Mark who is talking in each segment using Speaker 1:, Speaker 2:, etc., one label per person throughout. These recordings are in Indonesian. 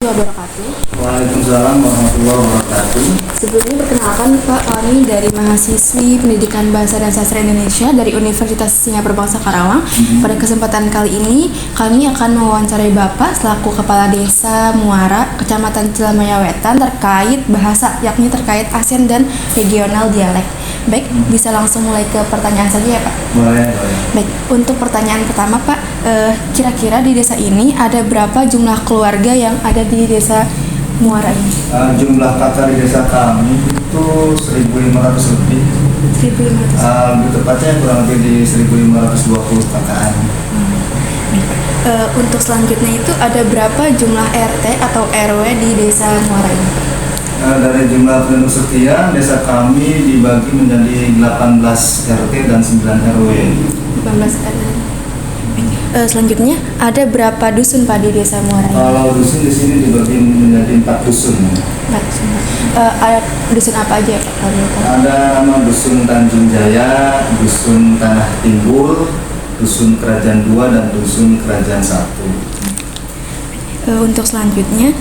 Speaker 1: warahmatullahi wabarakatuh.
Speaker 2: Waalaikumsalam warahmatullahi wabarakatuh.
Speaker 1: Sebelumnya perkenalkan Pak, kami dari mahasiswi Pendidikan Bahasa dan Sastra Indonesia dari Universitas Singapura Bangsa Karawang. Pada kesempatan kali ini, kami akan mewawancarai Bapak selaku Kepala Desa Muara, Kecamatan Cilamaya Wetan terkait bahasa, yakni terkait ASN dan regional dialek. Baik, bisa langsung mulai ke pertanyaan saja ya Pak?
Speaker 2: Boleh.
Speaker 1: Baik, untuk pertanyaan pertama Pak, kira-kira di desa ini ada berapa jumlah keluarga yang ada di desa Muara ini?
Speaker 2: Jumlah kakak di desa kami itu 1.500 lebih.
Speaker 1: 1.500.
Speaker 2: Lebih tepatnya kurang lebih di 1.520 kakaan.
Speaker 1: Untuk selanjutnya itu ada berapa jumlah RT atau RW di desa Muara ini?
Speaker 2: Dari jumlah penduduk sekian, desa kami dibagi menjadi 18 RT dan 9 RW.
Speaker 1: 18 RW. Selanjutnya ada berapa dusun Pak di desa Muara ini?
Speaker 2: Kalau dusun di sini dibagi menjadi 4 dusun.
Speaker 1: 4 dusun. Ada dusun apa aja Pak?
Speaker 2: Ada nama dusun Tanjung Jaya, dusun Tanah Timbul, dusun Kerajaan 2 dan dusun Kerajaan 1.
Speaker 1: Untuk selanjutnya,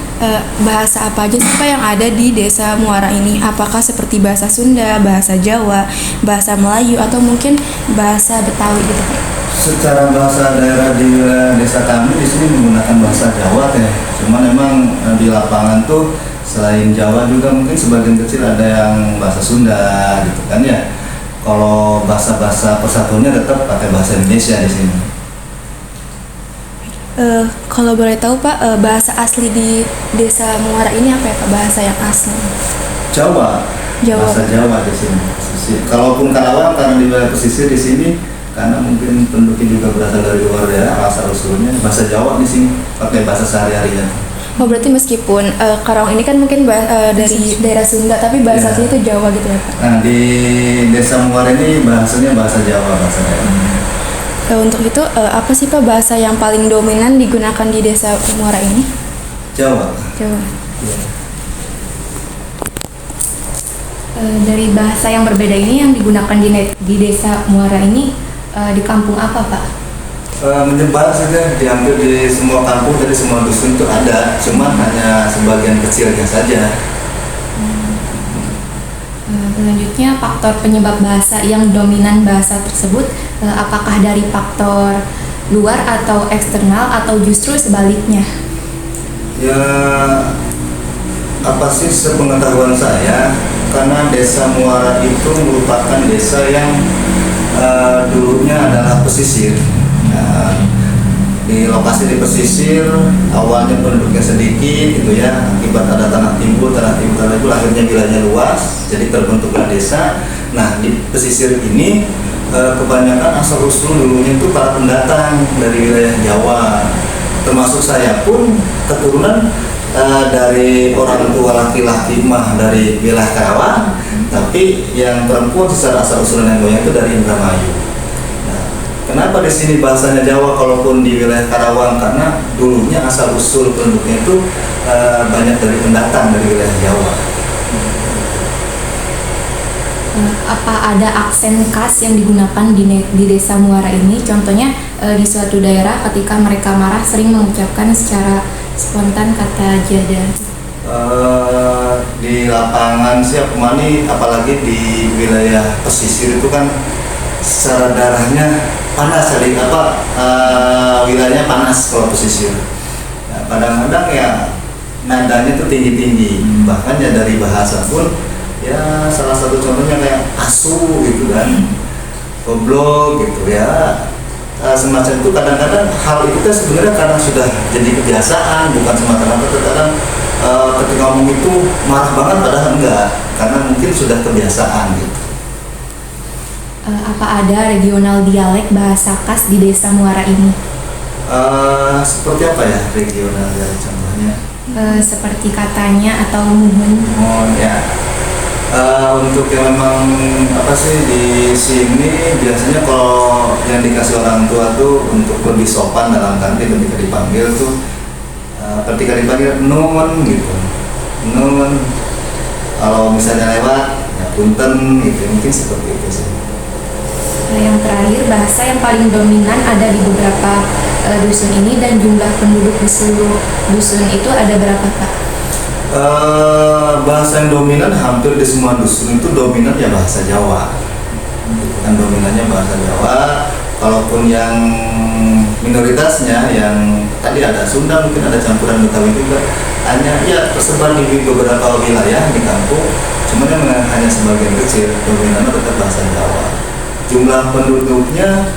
Speaker 1: bahasa apa aja sih Pak yang ada di desa Muara ini? Apakah seperti bahasa Sunda, bahasa Jawa, bahasa Melayu, atau mungkin bahasa Betawi gitu Pak?
Speaker 2: Secara bahasa daerah di desa kami di sini menggunakan bahasa Jawa teh. Cuman memang di lapangan tuh selain Jawa juga mungkin sebagian kecil ada yang bahasa Sunda gitu kan ya. Kalau bahasa-bahasa persatuannya tetap pakai bahasa Indonesia di sini.
Speaker 1: Kalau boleh tahu Pak, bahasa asli di desa Muara ini apa ya Pak? Bahasa yang asli?
Speaker 2: Jawa. Bahasa Jawa di sini. Kalaupun Karawang karena di wilayah pesisir di sini karena mungkin penduduknya juga berasal dari luar daerah, asal usulnya bahasa Jawa di sini pakai bahasa sehari-harinya.
Speaker 1: Oh berarti meskipun Karawang ini kan mungkin dari daerah Sunda, tapi bahasa aslinya itu Jawa gitu ya Pak?
Speaker 2: Nah di desa Muara ini bahasanya bahasa Jawa, bahasa daerah.
Speaker 1: Untuk itu apa sih Pak bahasa yang paling dominan digunakan di desa Muara ini?
Speaker 2: Jawa.
Speaker 1: Jawa.
Speaker 2: Ya.
Speaker 3: Dari bahasa yang berbeda ini yang digunakan di desa Muara ini di kampung apa Pak?
Speaker 2: Menyebar saja, diambil di semua kampung, dari semua dusun itu ada, cuman hanya sebagian kecilnya saja.
Speaker 3: Selanjutnya faktor penyebab bahasa yang dominan bahasa tersebut, apakah dari faktor luar atau eksternal atau justru sebaliknya?
Speaker 2: Ya apa sih sepengetahuan saya, karena desa Muara itu merupakan desa yang dulunya adalah pesisir. Di lokasi di pesisir awalnya penduduknya sedikit gitu ya, akibat ada tanah timbul itu akhirnya wilayahnya luas, jadi terbentuklah desa. Nah di pesisir ini kebanyakan asal usul dulunya itu para pendatang dari wilayah Jawa, termasuk saya pun keturunan dari orang tua laki-laki mah dari wilayah Karawang, tapi yang perempuan secara asal usulan yang goyang itu dari Indramayu. Kenapa di sini bahasanya Jawa kalaupun di wilayah Karawang? Karena dulunya asal usul penduduknya itu banyak dari pendatang dari wilayah Jawa.
Speaker 3: Apa ada aksen khas yang digunakan di desa Muara ini? Contohnya di suatu daerah ketika mereka marah sering mengucapkan secara spontan kata jada.
Speaker 2: Di lapangan sih aku mani, apalagi di wilayah pesisir itu kan secara darahnya panas kali wilayahnya panas kalau pesisir. Nah, kadang-kadang ya nadanya tuh tinggi-tinggi, bahkan ya dari bahasa pun ya salah satu contohnya kayak asu gitu kan, goblok gitu ya, semacam itu. Kadang-kadang hal itu kan sebenarnya karena sudah jadi kebiasaan, bukan semata-mata terkadang ketika ngomong itu marah banget, padahal enggak, karena mungkin sudah kebiasaan gitu.
Speaker 3: Apa ada regional dialek bahasa khas di desa Muara ini?
Speaker 2: Seperti apa ya regional ya contohnya?
Speaker 3: Seperti katanya atau muhun.
Speaker 2: Oh ya, untuk yang memang apa sih di sini biasanya kalau yang dikasih orang tua tuh untuk lebih sopan dalam arti ketika dipanggil tuh, ketika dipanggil nun gitu, nun. Kalau misalnya lewat ya punten gitu, mungkin seperti itu sih.
Speaker 3: Yang terakhir, bahasa yang paling dominan ada di beberapa dusun ini, dan jumlah penduduk di seluruh dusun itu ada berapa, Pak?
Speaker 2: Bahasa yang dominan hampir di semua dusun itu dominan ya bahasa Jawa. Itu kan dominannya bahasa Jawa. Kalaupun yang minoritasnya yang tadi ada Sunda, mungkin ada campuran Betawi juga. Hanya ya tersebar di beberapa wilayah di kampung. Cuman yang hanya sebagian kecil, dominannya tetap bahasa Jawa. Jumlah penduduknya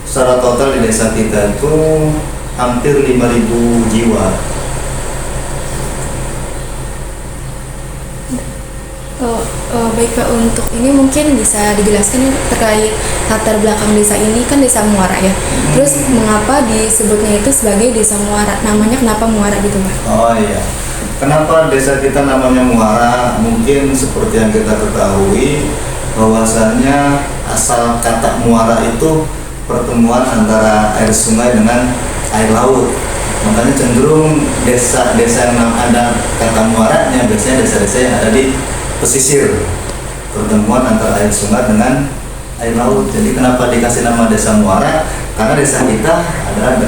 Speaker 2: secara total di desa kita itu hampir 5.000 jiwa.
Speaker 1: Baik Pak, untuk ini mungkin bisa dijelaskan terkait latar belakang desa ini, kan desa Muara ya. Terus mengapa disebutnya itu sebagai desa Muara? Namanya kenapa Muara gitu Pak?
Speaker 2: Oh iya, kenapa desa kita namanya Muara? Mungkin seperti yang kita ketahui bahwasannya asal kata muara itu pertemuan antara air sungai dengan air laut. Makanya cenderung desa-desa yang ada kata muaranya biasanya desa-desa yang ada di pesisir, pertemuan antara air sungai dengan air laut. Jadi kenapa dikasih nama desa Muara? Karena desa kita adalah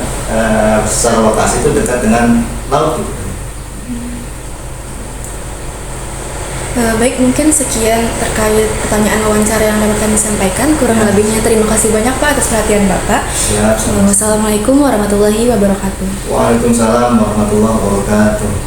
Speaker 2: secara lokasi itu dekat dengan laut gitu.
Speaker 1: Baik, mungkin sekian terkait pertanyaan wawancara yang dapat kami sampaikan. Kurang lebihnya terima kasih banyak Pak atas perhatian Bapak.
Speaker 2: Siap.
Speaker 1: Wassalamualaikum warahmatullahi wabarakatuh.
Speaker 2: Waalaikumsalam warahmatullahi wabarakatuh.